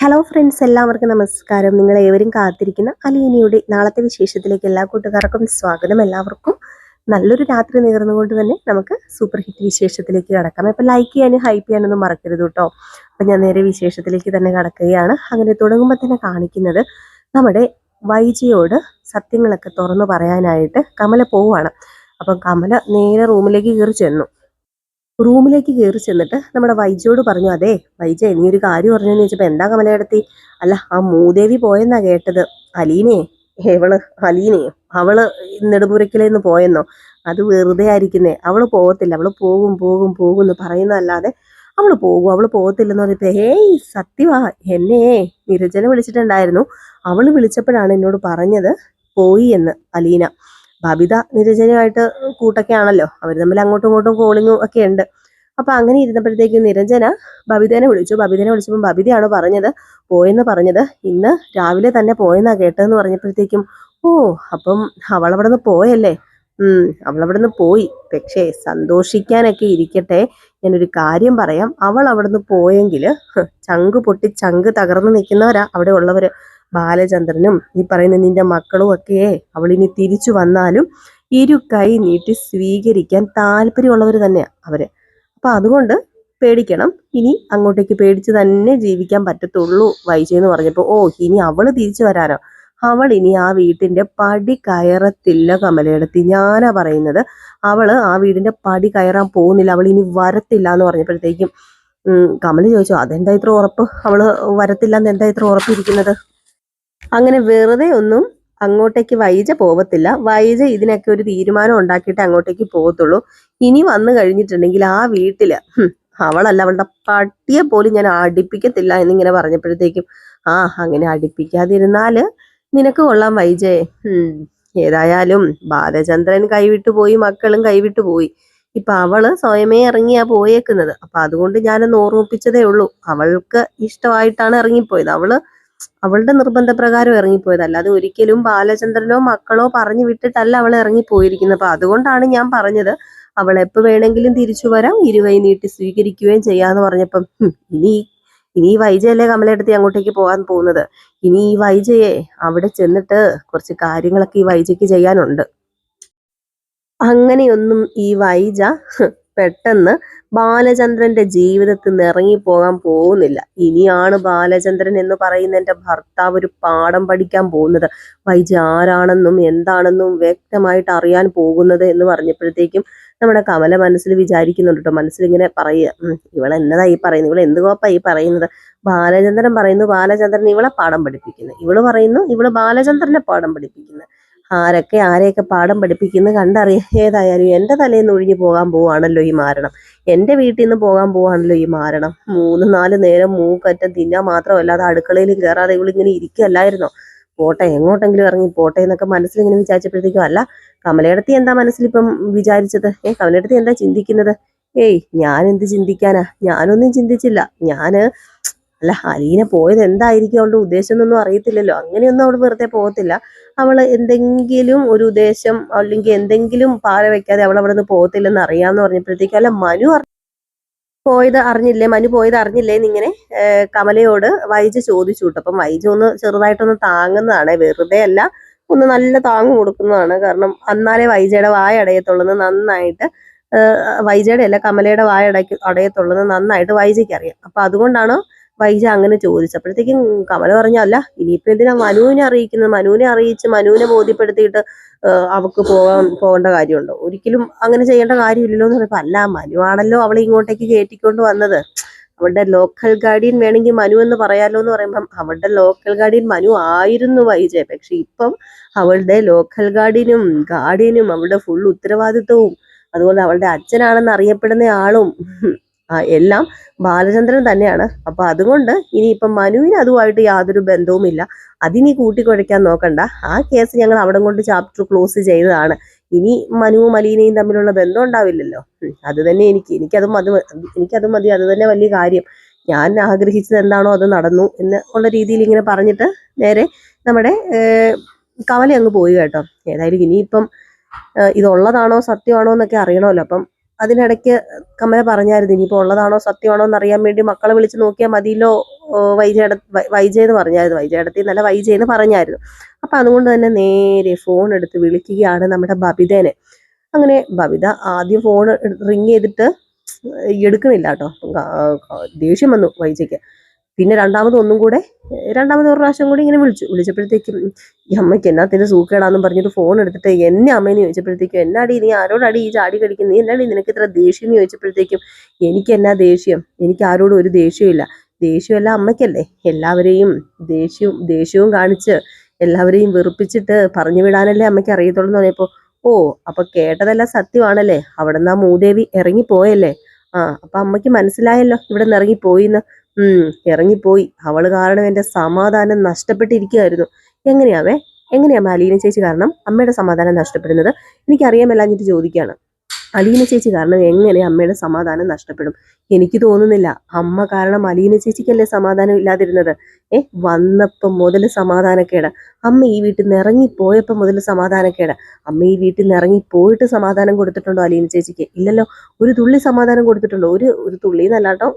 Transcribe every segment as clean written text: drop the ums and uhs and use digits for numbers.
Hello friends, എല്ലാവർക്കും നമസ്കാരം. നിങ്ങൾ ഏവരും കാത്തിരിക്കുന്ന അലീനയുടെ നാളത്തെ വിശേഷത്തിലേക്ക് എല്ലാ കൂട്ടുകാർക്കും സ്വാഗതം. എല്ലാവർക്കും നല്ലൊരു രാത്രി നേർന്നുകൊണ്ട് തന്നെ നമുക്ക് സൂപ്പർ ഹിറ്റ് വിശേഷത്തിലേക്ക് കടക്കാം. അപ്പം ലൈക്ക് ചെയ്യാനും ഹൈപ്പ് ചെയ്യാനൊന്നും മറക്കരുത് കേട്ടോ. അപ്പം ഞാൻ നേരെ വിശേഷത്തിലേക്ക് തന്നെ കടക്കുകയാണ്. അങ്ങനെ തുടങ്ങുമ്പോൾ തന്നെ കാണിക്കുന്നത് നമ്മുടെ വൈജിയോട് സത്യങ്ങളൊക്കെ തുറന്നു പറയാനായിട്ട് കമല പോവുകയാണ്. അപ്പം കമല നേരെ റൂമിലേക്ക് കയറി ചെന്നിട്ട് നമ്മുടെ വൈജയോട് പറഞ്ഞു, അതെ വൈജ, നീ ഒരു കാര്യം പറഞ്ഞെന്ന് ചോദിച്ചപ്പോ എന്താ കമലയെടുത്തി? അല്ല, ആ മൂദേവി പോയെന്നാ കേട്ടത്. അലീനയെ അലീനയോ അവള് നെടുമുറിക്കലേന്ന് പോയെന്നോ? അത് വെറുതെ ആയിരിക്കുന്നേ. അവള് പോകത്തില്ല, അവള് പോകും പോകും പോകും എന്ന് പറയുന്നതല്ലാതെ അവള് പോകത്തില്ലെന്ന് പറഞ്ഞപ്പോ, ഹേയ് സത്യവാ, എന്നെ നിരഞ്ജന വിളിച്ചിട്ടുണ്ടായിരുന്നു. അവള് വിളിച്ചപ്പോഴാണ് എന്നോട് പറഞ്ഞത് പോയി എന്ന് അലീന. ബബിത നിരഞ്ജനമായിട്ട് കൂട്ടൊക്കെ ആണല്ലോ, അവർ തമ്മിൽ അങ്ങോട്ടും ഇങ്ങോട്ടും കോളിങ്ങും ഒക്കെ ഉണ്ട്. അപ്പൊ അങ്ങനെ ഇരുന്നപ്പോഴത്തേക്കും നിരഞ്ജന ബബിതേനെ വിളിച്ചപ്പോൾ ബബിതയാണ് പോയെന്ന് പറഞ്ഞത് ഇന്ന് രാവിലെ തന്നെ പോയെന്നാ കേട്ടതെന്ന് പറഞ്ഞപ്പോഴത്തേക്കും, ഓ അപ്പം അവളവിടെ നിന്ന് പോയല്ലേ. അവളവിടെ നിന്ന് പോയി. പക്ഷേ സന്തോഷിക്കാനൊക്കെ ഇരിക്കട്ടെ, ഞാനൊരു കാര്യം പറയാം. അവൾ അവിടുന്ന് പോയെങ്കിൽ ചങ്ക് പൊട്ടി ചങ്ക് തകർന്നു നിൽക്കുന്നവരാ അവിടെ ഉള്ളവര്. ബാലചന്ദ്രനും ഈ പറയുന്ന നിന്റെ മക്കളും ഒക്കെ അവളിനി തിരിച്ചു വന്നാലും ഇരു കൈ നീട്ടി സ്വീകരിക്കാൻ താല്പര്യമുള്ളവർ തന്നെയാ അവര്. അപ്പൊ അതുകൊണ്ട് പേടിക്കണം, ഇനി അങ്ങോട്ടേക്ക് പേടിച്ച് തന്നെ ജീവിക്കാൻ പറ്റത്തുള്ളൂ വൈജി എന്ന് പറഞ്ഞപ്പോ, ഓ ഇനി അവള് തിരിച്ചു വരാനോ? അവൾ ഇനി ആ വീട്ടിന്റെ പടി കയറത്തില്ല കമലയെടുത്തി, ഞാനാ പറയുന്നത്. അവള് ആ വീടിന്റെ പടി കയറാൻ പോകുന്നില്ല, അവൾ ഇനി വരത്തില്ല എന്ന് പറഞ്ഞപ്പോഴത്തേക്കും കമല ചോദിച്ചു, അതെന്താ ഇത്ര ഉറപ്പ്? അവള് വരത്തില്ല എന്ന് എന്താ ഇത്ര ഉറപ്പിരിക്കുന്നത്? അങ്ങനെ വെറുതെ ഒന്നും അങ്ങോട്ടേക്ക് വൈജ പോവത്തില്ല. വൈജ ഇതിനൊക്കെ ഒരു തീരുമാനം ഉണ്ടാക്കിയിട്ട് അങ്ങോട്ടേക്ക് പോകത്തുള്ളൂ. ഇനി വന്നു കഴിഞ്ഞിട്ടുണ്ടെങ്കിൽ ആ വീട്ടില് അവളല്ല, അവളുടെ പട്ടിയെ പോലും ഞാൻ അടുപ്പിക്കത്തില്ല എന്നിങ്ങനെ പറഞ്ഞപ്പോഴത്തേക്കും, അങ്ങനെ അടുപ്പിക്കാതിരുന്നാല് നിനക്ക് കൊള്ളാം വൈജയെ. ഏതായാലും ബാലചന്ദ്രൻ കൈവിട്ടു പോയി, മക്കളും കൈവിട്ടു പോയി. ഇപ്പൊ അവള് സ്വയമേ ഇറങ്ങിയാ പോയേക്കുന്നത്. അപ്പൊ അതുകൊണ്ട് ഞാനൊന്ന് ഓർമ്മിപ്പിച്ചതേ ഉള്ളൂ. അവൾക്ക് ഇഷ്ടമായിട്ടാണ് ഇറങ്ങിപ്പോയത്. അവളുടെ നിർബന്ധപ്രകാരം ഇറങ്ങിപ്പോയത്, അല്ലാതെ ഒരിക്കലും ബാലചന്ദ്രനോ മക്കളോ പറഞ്ഞു വിട്ടിട്ടല്ല അവൾ ഇറങ്ങിപ്പോയിരിക്കുന്നത്. അപ്പൊ അതുകൊണ്ടാണ് ഞാൻ പറഞ്ഞത് അവൾ എപ്പോ വേണമെങ്കിലും തിരിച്ചു വരാം, ഇരുകൈ നീട്ടി സ്വീകരിക്കുകയും ചെയ്യാന്ന് പറഞ്ഞപ്പം, ഇനി ഈ വൈജയല്ലേ കമലയെടുത്ത് അങ്ങോട്ടേക്ക് പോകാൻ പോകുന്നത്. ഇനി ഈ വൈജയെ അവിടെ ചെന്നിട്ട് കുറച്ച് കാര്യങ്ങളൊക്കെ ഈ വൈജയ്ക്ക് ചെയ്യാനുണ്ട്. അങ്ങനെയൊന്നും ഈ വൈജ പെട്ടെന്ന് ബാലചന്ദ്രന്റെ ജീവിതത്തിൽ നിന്ന് ഇറങ്ങിപ്പോകാൻ പോകുന്നില്ല. ഇനിയാണ് ബാലചന്ദ്രൻ എന്ന് പറയുന്ന എൻ്റെ ഭർത്താവ് ഒരു പാഠം പഠിക്കാൻ പോകുന്നത്. വൈജ ആരാണെന്നും എന്താണെന്നും വ്യക്തമായിട്ട് അറിയാൻ പോകുന്നത് എന്ന് പറഞ്ഞപ്പോഴത്തേക്കും നമ്മുടെ കമല മനസ്സിൽ വിചാരിക്കുന്നുണ്ട് കേട്ടോ. മനസ്സിലിങ്ങനെ പറയുക, ഇവളെന്നതാ ഈ പറയുന്നത്, ഇവളെന്ത് കോപ്പാ ഈ പറയുന്നത്? ബാലചന്ദ്രൻ പറയുന്നു ബാലചന്ദ്രൻ ഇവളെ പാഠം പഠിപ്പിക്കുന്നു, ഇവള് പറയുന്നു ഇവള് ബാലചന്ദ്രനെ പാഠം പഠിപ്പിക്കുന്നു. ആരെയൊക്കെ പാഠം പഠിപ്പിക്കുന്നു കണ്ടറിയാം. ഏതായാലും എൻ്റെ തലേന്ന് ഒഴിഞ്ഞു പോകാൻ പോവാണല്ലോ ഈ മാരണം, എൻ്റെ വീട്ടിൽ നിന്ന് പോകാൻ പോവാണല്ലോ ഈ മാരണം. 3-4 നേരം മൂക്കറ്റം തിന്നാൻ മാത്രമല്ലാതെ അടുക്കളയിലും കയറാതെ ഇവളിങ്ങനെ ഇരിക്കുകയല്ലായിരുന്നോ? പോട്ടെ, എങ്ങോട്ടെങ്കിലും ഇറങ്ങി പോട്ടെ എന്നൊക്കെ മനസ്സിലിങ്ങനെ വിചാരിച്ചപ്പോഴത്തേക്കും, അല്ല കമലയിടത്തി എന്താ മനസ്സിലിപ്പം വിചാരിച്ചത്? കമലയിടത്തി എന്താ ചിന്തിക്കുന്നത്? ഞാൻ എന്ത് ചിന്തിക്കാനാ, ഞാനൊന്നും ചിന്തിച്ചില്ല. അല്ല, അലീന പോയത് എന്തായിരിക്കും അവളുടെ ഉദ്ദേശം എന്നൊന്നും അറിയത്തില്ലല്ലോ. അങ്ങനെയൊന്നും അവൾ വെറുതെ പോകത്തില്ല. അവള് എന്തെങ്കിലും ഒരു ഉദ്ദേശം അല്ലെങ്കിൽ എന്തെങ്കിലും പാര വെക്കാതെ അവൾ അവിടെ നിന്ന് പോകത്തില്ലെന്ന് അറിയാന്ന് പറഞ്ഞപ്പോഴത്തേക്കും, അല്ല മനു പോയത് അറിഞ്ഞില്ലേ എന്നിങ്ങനെ കമലയോട് വൈജ ചോദിച്ചു വിട്ടു. അപ്പം വൈജ ഒന്ന് ചെറുതായിട്ടൊന്ന് താങ്ങുന്നതാണ്, വെറുതെ അല്ല, ഒന്ന് നല്ല താങ്ങ് കൊടുക്കുന്നതാണ്. കാരണം എന്നാലേ വൈജയുടെ വായ അടയത്തുള്ളത് നന്നായിട്ട്, വൈജയുടെ അല്ല കമലയുടെ വായ അടയത്തുള്ളത് നന്നായിട്ട് വൈജയ്ക്ക് അറിയാം. അപ്പൊ അതുകൊണ്ടാണ് വൈജ അങ്ങനെ ചോദിച്ചപ്പോഴത്തേക്കും കമല പറഞ്ഞല്ല, ഇനിയിപ്പോ എന്തിനാ മനുവിനെ അറിയിക്കുന്നത്? മനുവിനെ അറിയിച്ച് മനുവിനെ ബോധ്യപ്പെടുത്തിയിട്ട് അവക്ക് പോകേണ്ട കാര്യമുണ്ടോ? ഒരിക്കലും അങ്ങനെ ചെയ്യേണ്ട കാര്യമില്ലല്ലോ എന്ന് പറഞ്ഞപ്പോ, അല്ല മനുവാണല്ലോ അവളെ ഇങ്ങോട്ടേക്ക് കയറ്റിക്കൊണ്ട് വന്നത്, അവളുടെ ലോക്കൽ ഗാർഡിയൻ വേണമെങ്കിൽ മനു എന്ന് പറയാലോ എന്ന് പറയുമ്പം, അവളുടെ ലോക്കൽ ഗാർഡിയൻ മനു ആയിരുന്നു വൈജ. പക്ഷെ ഇപ്പം അവളുടെ ലോക്കൽ ഗാർഡിയനും അവളുടെ ഫുൾ ഉത്തരവാദിത്വവും അതുപോലെ അവളുടെ അച്ഛനാണെന്ന് അറിയപ്പെടുന്ന ആളും എല്ലാം ബാലചന്ദ്രൻ തന്നെയാണ്. അപ്പൊ അതുകൊണ്ട് ഇനിയിപ്പം മനുവിന് അതുമായിട്ട് യാതൊരു ബന്ധവുമില്ല. അതിനി കൂട്ടിക്കുഴയ്ക്കാൻ നോക്കണ്ട. ആ കേസ് ഞങ്ങൾ അവിടെ കൊണ്ട് ചാപ്റ്റർ ക്ലോസ് ചെയ്തതാണ്. ഇനി മനുവും അലീനയും തമ്മിലുള്ള ബന്ധം ഉണ്ടാവില്ലല്ലോ. അത് തന്നെ എനിക്കത് മതി, അത് തന്നെ വലിയ കാര്യം. ഞാൻ ആഗ്രഹിച്ചത് എന്താണോ അത് നടന്നു എന്ന് ഉള്ള രീതിയിൽ ഇങ്ങനെ പറഞ്ഞിട്ട് നേരെ നമ്മുടെ കമല അങ്ങ് പോയി കേട്ടോ. ഏതായാലും ഇനിയിപ്പം ഇതുള്ളതാണോ സത്യമാണോ എന്നൊക്കെ അറിയണമല്ലോ. അപ്പം അതിനിടയ്ക്ക് കമല പറഞ്ഞായിരുന്നു, ഇനിയിപ്പോൾ ഉള്ളതാണോ സത്യമാണോ എന്ന് അറിയാൻ വേണ്ടി മക്കളെ വിളിച്ച് നോക്കിയാൽ മതിയല്ലോ വൈജയെന്ന് പറഞ്ഞായിരുന്നു, വൈജയടത്തി നല്ല വൈജയെന്ന് പറഞ്ഞായിരുന്നു. അപ്പൊ അതുകൊണ്ട് തന്നെ നേരെ ഫോൺ എടുത്ത് വിളിക്കുകയാണ് നമ്മുടെ ബബിതേനെ. അങ്ങനെ ബബിത ആദ്യം ഫോൺ റിങ് ചെയ്തിട്ട് എടുക്കണില്ല കേട്ടോ. ദേഷ്യം വന്നു വൈജയ്ക്ക്. പിന്നെ രണ്ടാമത് ഒരു പ്രാവശ്യം കൂടി ഇങ്ങനെ വിളിച്ചപ്പോഴത്തേക്കും ഈ അമ്മയ്ക്ക് എന്നാത്തിന് സൂക്കേടാന്നും പറഞ്ഞിട്ട് ഫോൺ എടുത്തിട്ട് എന്നെ അമ്മയെന്ന് ചോദിച്ചപ്പോഴത്തേക്കും എന്നാടി നീ ആരോടടി ഈ ചാടി കടിക്കുന്നത്, നീ എന്നാടി നിനക്ക് ഇത്ര ദേഷ്യം എന്ന് ചോദിച്ചപ്പോഴത്തേക്കും എനിക്ക് എന്നാ ദേഷ്യം, എനിക്ക് ആരോടും ഒരു ദേഷ്യമില്ല, ദേഷ്യമല്ല അമ്മയ്ക്കല്ലേ, എല്ലാവരെയും ദേഷ്യവും കാണിച്ച് എല്ലാവരെയും വെറുപ്പിച്ചിട്ട് പറഞ്ഞു വിടാനല്ലേ അമ്മയ്ക്ക് അറിയത്തുള്ളൂ എന്ന് പറഞ്ഞപ്പോ ഓ അപ്പൊ കേട്ടതെല്ലാം സത്യമാണല്ലേ, അവിടെ നിന്ന് ആ മൂദേവി ഇറങ്ങിപ്പോയല്ലേ, അപ്പൊ അമ്മയ്ക്ക് മനസ്സിലായല്ലോ ഇവിടെ നിന്ന് ഇറങ്ങിപ്പോയിന്ന്. ഇറങ്ങിപ്പോയി, അവള് കാരണം എന്റെ സമാധാനം നഷ്ടപ്പെട്ടിരിക്കുകയായിരുന്നു. എങ്ങനെയാ അലീന ചേച്ചി കാരണം അമ്മയുടെ സമാധാനം നഷ്ടപ്പെടുന്നത്? എനിക്കറിയാമല്ലാഞ്ഞിട്ട് ചോദിക്കുകയാണ്. അലീന ചേച്ചി കാരണം എങ്ങനെ അമ്മയുടെ സമാധാനം നഷ്ടപ്പെടും? എനിക്ക് തോന്നുന്നില്ല. അമ്മ കാരണം അലീന ചേച്ചിക്കല്ലേ സമാധാനം ഇല്ലാതിരുന്നത്. വന്നപ്പം മുതൽ സമാധാനക്കേട്, അമ്മ ഈ വീട്ടിൽ നിന്ന് ഇറങ്ങിപ്പോയപ്പോൾ മുതൽ സമാധാനക്കേട്. അമ്മ ഈ വീട്ടിൽ നിന്ന് ഇറങ്ങിപ്പോയിട്ട് സമാധാനം കൊടുത്തിട്ടുണ്ടോ അലീന ചേച്ചിക്ക്? ഇല്ലല്ലോ. ഒരു തുള്ളി സമാധാനം കൊടുത്തിട്ടുണ്ടോ? ഒരു തുള്ളി എന്നല്ലാട്ടോ,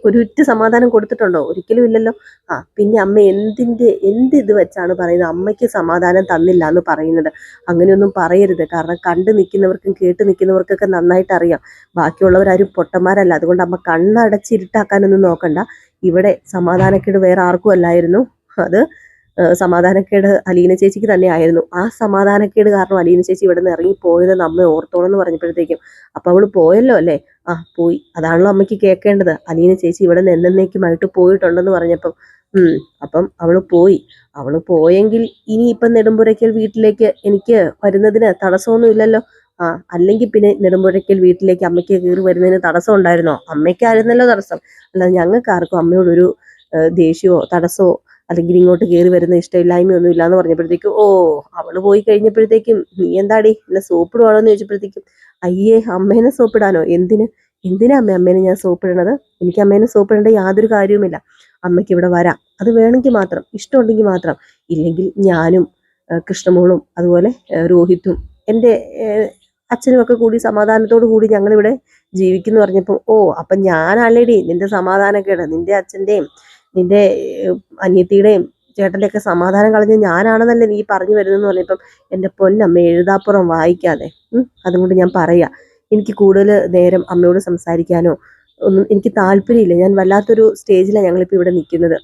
ഒരു ഉറ്റ് സമാധാനം കൊടുത്തിട്ടുണ്ടോ? ഒരിക്കലും ഇല്ലല്ലോ. പിന്നെ അമ്മ എന്ത് ഇത് വെച്ചാണ് പറയുന്നത് അമ്മയ്ക്ക് സമാധാനം തന്നില്ല എന്ന് പറയുന്നത്? അങ്ങനെയൊന്നും പറയരുത്. കാരണം കണ്ടു നിൽക്കുന്നവർക്കും കേട്ട് നിൽക്കുന്നവർക്കൊക്കെ നന്നായിട്ട് അറിയാം ബാക്കിയുള്ളവരാരും പൊട്ടന്മാരല്ല. അതുകൊണ്ട് അമ്മ കണ്ണടച്ചിരുട്ടാക്കാനൊന്നും നോക്കണ്ട. ഇവിടെ സമാധാനക്കേട് വേറെ ആർക്കും അല്ലായിരുന്നു. അത് സമാധാനക്കേട് അലീന ചേച്ചിക്ക് തന്നെ ആയിരുന്നു. ആ സമാധാനക്കേട് കാരണം അലീന ചേച്ചി ഇവിടെ നിന്ന് ഇറങ്ങി പോയതെന്ന് അമ്മ ഓർത്തോളം എന്ന് പറഞ്ഞപ്പോഴത്തേക്കും അപ്പൊ അവള് പോയല്ലോ അല്ലേ? പോയി, അതാണല്ലോ അമ്മയ്ക്ക് കേൾക്കേണ്ടത്. അലീന ചേച്ചി ഇവിടെ നിന്ന് എന്നേക്കുമായിട്ട് പോയിട്ടുണ്ടെന്ന് പറഞ്ഞപ്പം അപ്പം അവള് പോയെങ്കിൽ ഇനിയിപ്പം നെടുമ്പുരയ്ക്കൽ വീട്ടിലേക്ക് എനിക്ക് വരുന്നതിന് തടസ്സമൊന്നും ഇല്ലല്ലോ. അല്ലെങ്കിൽ പിന്നെ നെടുമ്പുഴയ്ക്കൽ വീട്ടിലേക്ക് അമ്മയ്ക്ക് കയറി വരുന്നതിന് തടസ്സം ഉണ്ടായിരുന്നോ? അമ്മയ്ക്കായിരുന്നല്ലോ തടസ്സം, അല്ലാതെ ഞങ്ങൾക്ക് ആർക്കും അമ്മയോടൊരു ദേഷ്യമോ തടസ്സമോ അല്ലെങ്കിൽ ഇങ്ങോട്ട് കയറി വരുന്ന ഇഷ്ടമില്ലായ്മയൊന്നും ഇല്ലാന്ന് പറഞ്ഞപ്പോഴത്തേക്കും അവള് പോയി കഴിഞ്ഞപ്പോഴത്തേക്കും നീ എന്താടി എന്നെ സോപ്പിടുവാണോ എന്ന് ചോദിച്ചപ്പോഴത്തേക്കും അയ്യേ അമ്മേനെ സോപ്പിടാനോ? എന്തിനാ അമ്മേനെ ഞാൻ സോപ്പിടണത്? എനിക്ക് അമ്മേനെ സോപ്പിടേണ്ട യാതൊരു കാര്യവുമില്ല. അമ്മയ്ക്ക് ഇവിടെ വരാം, അത് വേണമെങ്കിൽ മാത്രം, ഇഷ്ടമുണ്ടെങ്കിൽ മാത്രം. ഇല്ലെങ്കിൽ ഞാനും കൃഷ്ണമോളും അതുപോലെ രോഹിത്തും എൻ്റെ അച്ഛനും ഒക്കെ കൂടി സമാധാനത്തോടു കൂടി ഞങ്ങളിവിടെ ജീവിക്കുന്നു പറഞ്ഞപ്പോൾ അപ്പൊ ഞാനല്ലേടി നിന്റെ സമാധാനക്കേട്, നിന്റെ അച്ഛൻ്റെയും നിന്റെ അനിയത്തിയുടെയും ചേട്ടൻ്റെ ഒക്കെ സമാധാനം കളഞ്ഞ് ഞാനാണെന്നല്ലേ നീ പറഞ്ഞു വരുന്നെന്ന് പറഞ്ഞപ്പം എൻ്റെ പൊന്നമ്മ എഴുതാപ്പുറം വായിക്കാതെ. അതുകൊണ്ട് ഞാൻ പറയാം, എനിക്ക് കൂടുതൽ നേരം അമ്മയോട് സംസാരിക്കാനോ ഒന്നും എനിക്ക് താല്പര്യമില്ല. ഞാൻ വല്ലാത്തൊരു സ്റ്റേജിലാണ് ഞങ്ങളിപ്പോൾ ഇവിടെ നിൽക്കുന്നത്.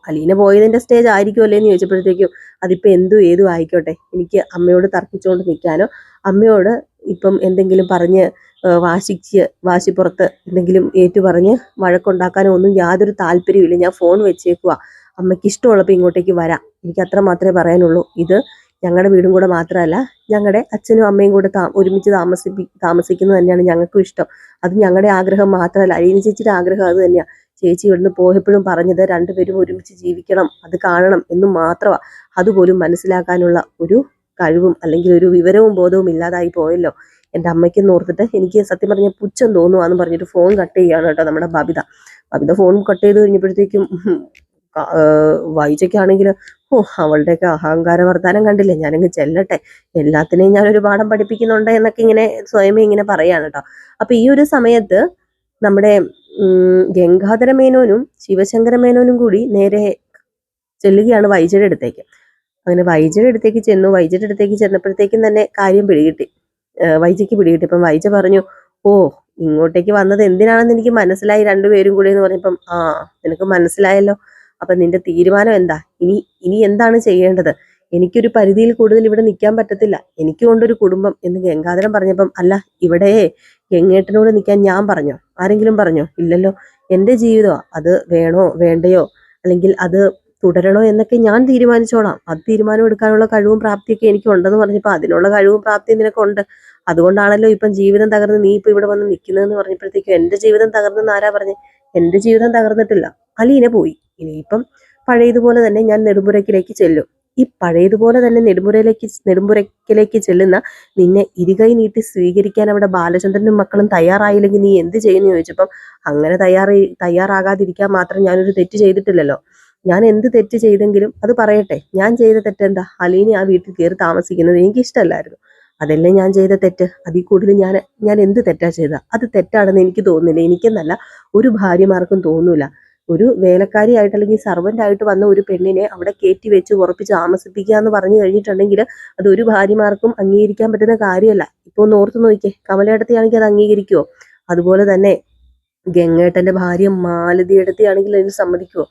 അലീന പോയതിന്റെ സ്റ്റേജ് ആയിരിക്കുമല്ലേ എന്ന് ചോദിച്ചപ്പോഴത്തേക്കും അതിപ്പോ ഏതും ആയിക്കോട്ടെ, എനിക്ക് അമ്മയോട് തർക്കിച്ചുകൊണ്ട് നിൽക്കാനോ അമ്മയോട് ഇപ്പം എന്തെങ്കിലും പറഞ്ഞ് വാശിപ്പുറത്ത് എന്തെങ്കിലും പറഞ്ഞ് വഴക്കുണ്ടാക്കാനോ ഒന്നും യാതൊരു താല്പര്യമില്ല. ഞാൻ ഫോൺ വെച്ചേക്കുക, അമ്മയ്ക്ക് ഇഷ്ടമുള്ളപ്പോൾ ഇങ്ങോട്ടേക്ക് വരാം. എനിക്ക് അത്ര മാത്രമേ പറയാനുള്ളൂ. ഇത് ഞങ്ങളുടെ വീടും കൂടെ മാത്രമല്ല, ഞങ്ങളുടെ അച്ഛനും അമ്മയും കൂടെ ഒരുമിച്ച് താമസിക്കുന്നത് തന്നെയാണ് ഞങ്ങൾക്കും ഇഷ്ടം. അത് ഞങ്ങളുടെ ആഗ്രഹം മാത്രമല്ല, അലീന ചേച്ചിയുടെ ആഗ്രഹം അത് തന്നെയാണ്. ചേച്ചി ഇവിടുന്ന് പോയപ്പോഴും പറഞ്ഞത് രണ്ടുപേരും ഒരുമിച്ച് ജീവിക്കണം, അത് കാണണം എന്ന് മാത്രമാണ്. അതുപോലും മനസ്സിലാക്കാനുള്ള ഒരു കഴിവും അല്ലെങ്കിൽ ഒരു വിവരവും ബോധവും ഇല്ലാതായി പോയല്ലോ എൻ്റെ അമ്മയ്ക്ക് ഓർത്തിട്ട് എനിക്ക് സത്യം പറഞ്ഞ പുച്ഛം തോന്നുവാന്ന് പറഞ്ഞിട്ട് ഫോൺ കട്ട് ചെയ്യുകയാണ് കേട്ടോ നമ്മുടെ ബബിത ഫോൺ കട്ട് ചെയ്ത് കഴിഞ്ഞപ്പോഴത്തേക്കും വൈജയ്ക്കാണെങ്കിൽ അവളുടെയൊക്കെ അഹങ്കാര വർത്താനം കണ്ടില്ലേ, ഞാനങ്ങ് ചെല്ലട്ടെ, എല്ലാത്തിനെയും ഞാനൊരു പാഠം പഠിപ്പിക്കുന്നുണ്ട് എന്നൊക്കെ ഇങ്ങനെ സ്വയമേ ഇങ്ങനെ പറയാണ് കേട്ടോ. അപ്പൊ ഈ ഒരു സമയത്ത് നമ്മുടെ ഗംഗാധര മേനോനും ശിവശങ്കര മേനോനും കൂടി നേരെ ചെല്ലുകയാണ് വൈജയുടെ അടുത്തേക്ക്. അങ്ങനെ വൈജയുടെ അടുത്തേക്ക് ചെന്നപ്പോഴത്തേക്കും തന്നെ കാര്യം വൈജയ്ക്ക് പിടികിട്ടി. ഇപ്പം വൈജ പറഞ്ഞു, ഇങ്ങോട്ടേക്ക് വന്നത് എന്തിനാണെന്ന് എനിക്ക് മനസ്സിലായി രണ്ടുപേരും കൂടി എന്ന് പറഞ്ഞപ്പം നിനക്ക് മനസ്സിലായല്ലോ, അപ്പൊ നിന്റെ തീരുമാനം എന്താ? ഇനി എന്താണ് ചെയ്യേണ്ടത്? എനിക്കൊരു പരിധിയിൽ കൂടുതൽ ഇവിടെ നിൽക്കാൻ പറ്റത്തില്ല, എനിക്കും കൊണ്ടൊരു കുടുംബം എന്ന് ഗംഗാധരൻ പറഞ്ഞപ്പം അല്ല, ഇവിടെ ഗംഗേട്ടനോട് നിൽക്കാൻ ഞാൻ പറഞ്ഞോ? ആരെങ്കിലും പറഞ്ഞോ? ഇല്ലല്ലോ. എൻ്റെ ജീവിതമാണ്, അത് വേണോ വേണ്ടയോ അല്ലെങ്കിൽ അത് തുടരണോ എന്നൊക്കെ ഞാൻ തീരുമാനിച്ചോളാം. അത് തീരുമാനം എടുക്കാനുള്ള കഴിവും പ്രാപ്തിയൊക്കെ എനിക്ക് ഉണ്ടെന്ന് പറഞ്ഞപ്പോൾ അതിനുള്ള കഴിവും പ്രാപ്തിയും നിനക്കുണ്ട്, അതുകൊണ്ടാണല്ലോ ഇപ്പം ജീവിതം തകർന്ന് നീ ഇപ്പൊ ഇവിടെ വന്ന് നിൽക്കുന്നതെന്ന് പറഞ്ഞപ്പോഴത്തേക്കും എൻ്റെ ജീവിതം തകർന്നെന്ന് ആരാ പറഞ്ഞേ? എൻ്റെ ജീവിതം തകർന്നിട്ടില്ല, അലീന പോയി. ഇനിയിപ്പം പഴയതുപോലെ തന്നെ ഞാൻ നെടുമ്പുരയ്ക്കിലേക്ക് ചെല്ലും. ഈ പഴയതുപോലെ തന്നെ നെടുമ്പുരയ്ക്കിലേക്ക് ചെല്ലുന്ന നിന്നെ ഇരുകൈ നീട്ടി സ്വീകരിക്കാൻ അവിടെ ബാലചന്ദ്രനും മക്കളും തയ്യാറായില്ലെങ്കിൽ നീ എന്ത് ചെയ്യുന്നു ചോദിച്ചപ്പം അങ്ങനെ തയ്യാറാകാതിരിക്കാൻ മാത്രം ഞാനൊരു തെറ്റ് ചെയ്തിട്ടില്ലല്ലോ. ഞാൻ എന്ത് തെറ്റ് ചെയ്തെങ്കിലും അത് പറയട്ടെ. ഞാൻ ചെയ്ത തെറ്റെന്താ? അലീന ആ വീട്ടിൽ കയറി താമസിക്കുന്നത് എനിക്കിഷ്ടമല്ലായിരുന്നു, അതല്ലേ ഞാൻ ചെയ്ത തെറ്റ്. അതിൽ കൂടുതൽ ഞാൻ എന്ത് തെറ്റാ ചെയ്ത? അത് തെറ്റാണെന്ന് എനിക്ക് തോന്നുന്നില്ല, എനിക്കെന്നല്ല ഒരു ഭാര്യമാർക്കും തോന്നൂല. ഒരു വേലക്കാരിയായിട്ട് അല്ലെങ്കിൽ സർവൻ്റ് ആയിട്ട് വന്ന ഒരു പെണ്ണിനെ അവിടെ കയറ്റി വെച്ച് ഉറപ്പിച്ച് താമസിപ്പിക്കുക എന്ന് പറഞ്ഞു കഴിഞ്ഞിട്ടുണ്ടെങ്കിൽ അത് ഒരു ഭാര്യമാർക്കും അംഗീകരിക്കാൻ പറ്റുന്ന കാര്യമല്ല. ഇപ്പൊ ഒന്ന് ഓർത്ത് നോക്കിയേ, കമലേട്ടത്തിയാണെങ്കിൽ അത് അംഗീകരിക്കുമോ? അതുപോലെ തന്നെ ഗംഗേട്ടന്റെ ഭാര്യ മാലതിയെടുത്തിയാണെങ്കിൽ അതിന് സമ്മതിക്കുമോ?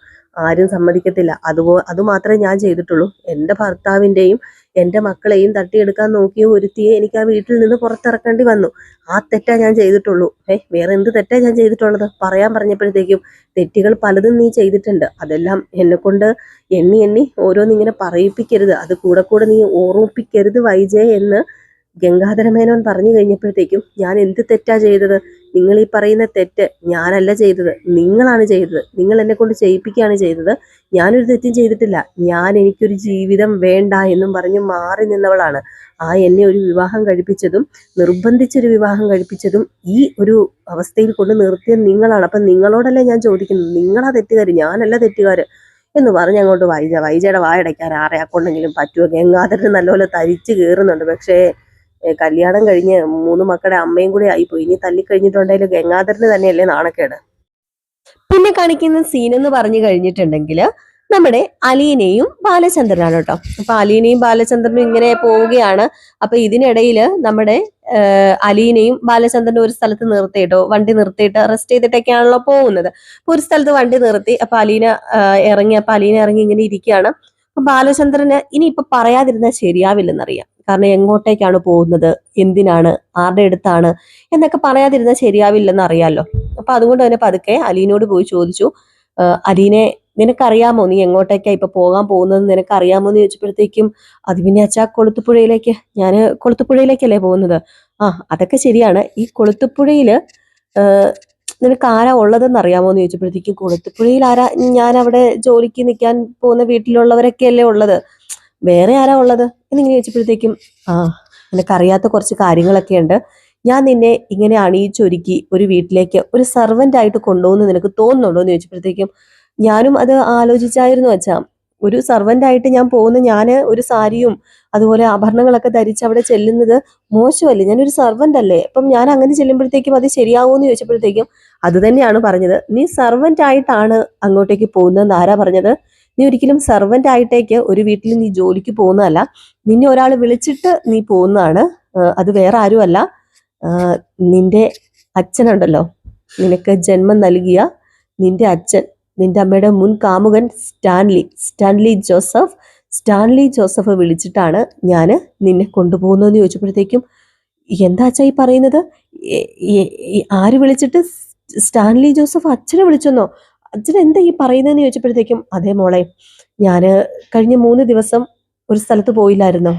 ആരും സമ്മതിക്കത്തില്ല. അത് മാത്രമേ ഞാൻ ചെയ്തിട്ടുള്ളൂ. എൻ്റെ ഭർത്താവിൻ്റെയും എൻ്റെ മക്കളെയും തട്ടിയെടുക്കാൻ നോക്കിയ ഒരുത്തിയെ എനിക്ക് ആ വീട്ടിൽ നിന്ന് പുറത്തിറക്കേണ്ടി വന്നു. ആ തെറ്റാ ഞാൻ ചെയ്തിട്ടുള്ളൂ. വേറെ എന്ത് തെറ്റാ ഞാൻ ചെയ്തിട്ടുള്ളത്? പറയാൻ പറഞ്ഞപ്പോഴത്തേക്കും തെറ്റുകൾ പലതും നീ ചെയ്തിട്ടുണ്ട്, അതെല്ലാം എന്നെ കൊണ്ട് എണ്ണി എണ്ണി ഓരോന്നിങ്ങനെ പറയിപ്പിക്കരുത്, അത് കൂടെ കൂടെ നീ ഓർമ്മിപ്പിക്കരുത് വൈജയ എന്ന് ഗംഗാധരമേനോൻ പറഞ്ഞു കഴിഞ്ഞപ്പോഴത്തേക്കും ഞാൻ എന്ത് തെറ്റാ ചെയ്തത്? നിങ്ങൾ ഈ പറയുന്ന തെറ്റ് ഞാനല്ല ചെയ്തത്, നിങ്ങളാണ് ചെയ്തത്. നിങ്ങൾ എന്നെ കൊണ്ട് ചെയ്യിപ്പിക്കുകയാണ് ചെയ്തത്. ഞാനൊരു തെറ്റും ചെയ്തിട്ടില്ല. എനിക്കൊരു ജീവിതം വേണ്ട എന്നും പറഞ്ഞ് മാറി നിന്നവളാണ്. എന്നെ ഒരു വിവാഹം കഴിപ്പിച്ചതും നിർബന്ധിച്ചൊരു വിവാഹം കഴിപ്പിച്ചതും ഈ ഒരു അവസ്ഥയിൽ കൊണ്ട് നിർത്തിയ നിങ്ങളാണ്. അപ്പം നിങ്ങളോടല്ലേ ഞാൻ ചോദിക്കുന്നത്, നിങ്ങളാ തെറ്റുകാർ, ഞാനല്ല തെറ്റുകാർ എന്ന് പറഞ്ഞ് അങ്ങോട്ട് വൈജയുടെ വായടയ്ക്കാൻ ആരെ കൊണ്ടെങ്കിലും പറ്റുമോ? ഗംഗാധരന് നല്ലപോലെ തരിച്ചു കയറുന്നുണ്ട്. പക്ഷേ കല്യാണം കഴിഞ്ഞ് 3 മക്കളുടെ അമ്മയും കൂടി ആയിപ്പോയി. ഇനി തല്ലിക്കഴിഞ്ഞിട്ടുണ്ടെങ്കിൽ ഗംഗാധരന് തന്നെയല്ലേ നാണക്കേട്. പിന്നെ കാണിക്കുന്ന സീൻ എന്ന് പറഞ്ഞു കഴിഞ്ഞിട്ടുണ്ടെങ്കിൽ നമ്മുടെ അലീനയും ബാലചന്ദ്രനാണ് കേട്ടോ. അപ്പൊ അലീനയും ബാലചന്ദ്രനും ഇങ്ങനെ പോവുകയാണ്. അപ്പൊ ഇതിനിടയിൽ നമ്മുടെ അലീനയും ബാലചന്ദ്രനും ഒരു സ്ഥലത്ത് നിർത്തിയിട്ടോ, വണ്ടി നിർത്തിയിട്ട് റെസ്റ്റ് ചെയ്തിട്ടൊക്കെയാണല്ലോ പോകുന്നത്. അപ്പൊ ഒരു സ്ഥലത്ത് വണ്ടി നിർത്തി. അപ്പൊ അലീന ഇറങ്ങി ഇങ്ങനെ ഇരിക്കുകയാണ്. അപ്പൊ ബാലചന്ദ്രന് ഇനിയിപ്പൊ പറയാതിരുന്നാൽ ശരിയാവില്ലെന്നറിയാം. കാരണം എങ്ങോട്ടേക്കാണ് പോകുന്നത്, എന്തിനാണ്, ആരുടെ അടുത്താണ് എന്നൊക്കെ പറയാതിരുന്നാൽ ശരിയാവില്ലെന്ന് അറിയാലോ. അപ്പൊ അതുകൊണ്ട് തന്നെ പതുക്കെ അലീനോട് പോയി ചോദിച്ചു, അലീനെ നിനക്കറിയാമോ നീ എങ്ങോട്ടേക്കാ ഇപ്പൊ പോകാൻ പോകുന്നത്, നിനക്കറിയാമോ എന്ന് ചോദിച്ചപ്പോഴത്തേക്കും അത് പിന്നെ അച്ഛാ കൊളുത്തുപുഴയിലേക്ക്, ഞാൻ കൊളുത്തുപുഴയിലേക്കല്ലേ പോകുന്നത്. അതൊക്കെ ശരിയാണ്. ഈ കൊളുത്തുപുഴയില് നിനക്ക് ആരാ ഉള്ളതെന്ന് അറിയാമോ എന്ന് ചോദിച്ചപ്പോഴത്തേക്കും കൊളുത്തുപുഴയിൽ ആരാ, ഞാൻ അവിടെ ജോലിക്ക് നിൽക്കാൻ പോകുന്ന വീട്ടിലുള്ളവരൊക്കെ അല്ലേ ഉള്ളത്, വേറെ ആരാ ഉള്ളത് എന്നിങ്ങനെ ചോദിച്ചപ്പോഴത്തേക്കും നിനക്കറിയാത്ത കുറച്ച് കാര്യങ്ങളൊക്കെ ഉണ്ട്. ഞാൻ നിന്നെ ഇങ്ങനെ അണിയിച്ചൊരുക്കി ഒരു വീട്ടിലേക്ക് ഒരു സർവൻ്റ് ആയിട്ട് കൊണ്ടുപോകുന്നു നിനക്ക് തോന്നുന്നുണ്ടോ എന്ന് ചോദിച്ചപ്പോഴത്തേക്കും ഞാനും അത് ആലോചിച്ചായിരുന്നു അച്ഛാ. ഒരു സർവൻ്റ് ആയിട്ട് ഞാൻ പോകുന്ന, ഞാൻ ഒരു സാരിയും അതുപോലെ ആഭരണങ്ങളൊക്കെ ധരിച്ച് അവിടെ ചെല്ലുന്നത് മോശമല്ലേ? ഞാനൊരു സർവൻ്റ് അല്ലേ? അപ്പം ഞാൻ അങ്ങനെ ചെല്ലുമ്പോഴത്തേക്കും അത് ശരിയാവുമെന്ന് ചോദിച്ചപ്പോഴത്തേക്കും അത് തന്നെയാണ് പറഞ്ഞത്. നീ സർവൻ്റ് ആയിട്ടാണ് അങ്ങോട്ടേക്ക് പോകുന്നതെന്ന് ആരാ പറഞ്ഞത്? നീ ഒരിക്കലും സർവൻ്റ് ആയിട്ടേക്ക് ഒരു വീട്ടിൽ നീ ജോലിക്ക് പോകുന്നതല്ല, നിന്നെ ഒരാൾ വിളിച്ചിട്ട് നീ പോകുന്നതാണ്. അത് വേറെ ആരുമല്ല, നിന്റെ അച്ഛനുണ്ടല്ലോ, നിനക്ക് ജന്മം നൽകിയ നിന്റെ അച്ഛൻ, നിന്റെ അമ്മയുടെ മുൻ കാമുകൻ സ്റ്റാൻലി ജോസഫ് വിളിച്ചിട്ടാണ് ഞാൻ നിന്നെ കൊണ്ടുപോകുന്നതെന്ന് ചോദിച്ചപ്പോഴത്തേക്കും എന്താ അച്ഛാ ഈ പറയുന്നത്? ആര് വിളിച്ചിട്ട്? സ്റ്റാൻലി ജോസഫ് അച്ഛനെ വിളിച്ചെന്നോ? അച്ഛൻ എന്താ ഈ പറയുന്നതെന്ന് ചോദിച്ചപ്പോഴത്തേക്കും അതേ മോളെ, ഞാൻ കഴിഞ്ഞ 3 ദിവസം ഒരു സ്ഥലത്ത് പോയില്ലായിരുന്നോ?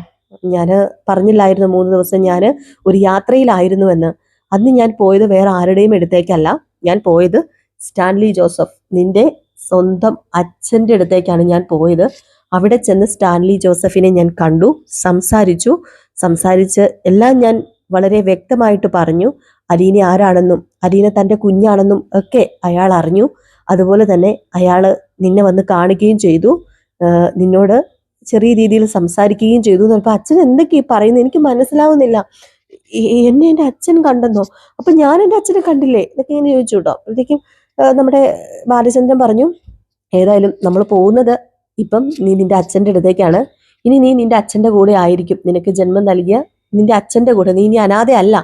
ഞാൻ പറഞ്ഞില്ലായിരുന്നു 3 ദിവസം ഞാൻ ഒരു യാത്രയിലായിരുന്നു എന്ന്. അന്ന് ഞാൻ പോയത് വേറെ ആരുടെയും അടുത്തേക്കല്ല, ഞാൻ പോയത് സ്റ്റാൻലി ജോസഫ്, നിന്റെ സ്വന്തം അച്ഛൻ്റെ അടുത്തേക്കാണ് ഞാൻ പോയത്. അവിടെ ചെന്ന് സ്റ്റാൻലി ജോസഫിനെ ഞാൻ കണ്ടു, സംസാരിച്ച് എല്ലാം ഞാൻ വളരെ വ്യക്തമായിട്ട് പറഞ്ഞു. അലീന ആരാണെന്നും അലീന തൻ്റെ കുഞ്ഞാണെന്നും ഒക്കെ അയാൾ അറിഞ്ഞു. അതുപോലെ തന്നെ അയാൾ നിന്നെ വന്ന് കാണുകയും ചെയ്തു, നിന്നോട് ചെറിയ രീതിയിൽ സംസാരിക്കുകയും ചെയ്തു എന്ന് പറഞ്ഞപ്പോൾ അച്ഛൻ എന്തൊക്കെയാ പറയുന്നത് എനിക്ക് മനസ്സിലാവുന്നില്ല. എന്നെ എൻ്റെ അച്ഛൻ കണ്ടെന്നോ? അപ്പൊ ഞാൻ എൻ്റെ അച്ഛനെ കണ്ടില്ലേ എന്നൊക്കെ ഇങ്ങനെ ചോദിച്ചു കേട്ടോ. അപ്പോഴത്തേക്കും നമ്മുടെ ബാലചന്ദ്രൻ പറഞ്ഞു, ഏതായാലും നമ്മൾ പോകുന്നത് ഇപ്പം നീ നിന്റെ അച്ഛൻ്റെ അടുത്തേക്കാണ്. ഇനി നീ നിന്റെ അച്ഛൻ്റെ കൂടെ ആയിരിക്കും, നിനക്ക് ജന്മം നൽകിയ നിന്റെ അച്ഛൻ്റെ കൂടെ. നീ ഇനി അനാഥയല്ല,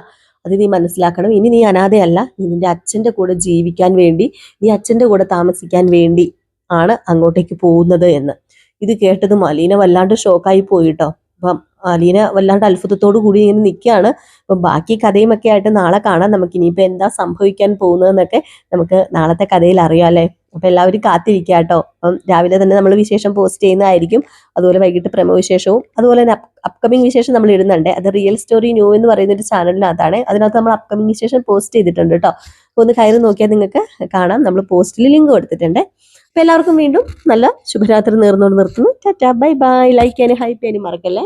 അത് നീ മനസ്സിലാക്കണം. ഇനി നീ അനാഥയല്ല, നീ നിന്റെ അച്ഛൻ്റെ കൂടെ ജീവിക്കാൻ വേണ്ടി, നീ അച്ഛൻ്റെ കൂടെ താമസിക്കാൻ വേണ്ടി ആണ് അങ്ങോട്ടേക്ക് പോകുന്നത് എന്ന്. ഇത് കേട്ടതും അലീന വല്ലാണ്ട് ഷോക്കായി പോയിട്ടോ. അപ്പം അലീന വല്ലാണ്ട് അത്ഭുതത്തോടു കൂടി ഇങ്ങനെ നിൽക്കുകയാണ്. അപ്പം ബാക്കി കഥയും ഒക്കെ ആയിട്ട് നാളെ കാണാം. നമുക്ക് ഇനിയിപ്പോൾ എന്താ സംഭവിക്കാൻ പോകുന്നതെന്നൊക്കെ നമുക്ക് നാളത്തെ കഥയിൽ അറിയാം അല്ലേ. അപ്പം എല്ലാവരും കാത്തിരിക്കുക കേട്ടോ. അപ്പം രാവിലെ തന്നെ നമ്മൾ വിശേഷം പോസ്റ്റ് ചെയ്യുന്നതായിരിക്കും. അതുപോലെ വൈകിട്ട് പ്രമോ വിശേഷവും അതുപോലെ തന്നെ അപ്കമിങ് വിശേഷം നമ്മൾ ഇടുന്നുണ്ട്. അത് റിയൽ സ്റ്റോറി ന്യൂ എന്ന് പറയുന്ന ഒരു ചാനലിനകത്താണ്. അതിനകത്ത് നമ്മൾ അപ്കമിങ് വിശേഷം പോസ്റ്റ് ചെയ്തിട്ടുണ്ട് കേട്ടോ. അപ്പോൾ ഒന്ന് കയറി നോക്കിയാൽ നിങ്ങൾക്ക് കാണാം. നമ്മൾ പോസ്റ്റിൽ ലിങ്ക് കൊടുത്തിട്ടുണ്ട്. അപ്പോൾ എല്ലാവർക്കും വീണ്ടും നല്ല ശുഭരാത്രി നേർന്നുകൊണ്ട് നിർത്തുന്നു. Tata, bye bye. ലൈക്ക് ചെയ്യാനും ഹൈപ്പ് ചെയ്യാനും മറക്കല്ലേ.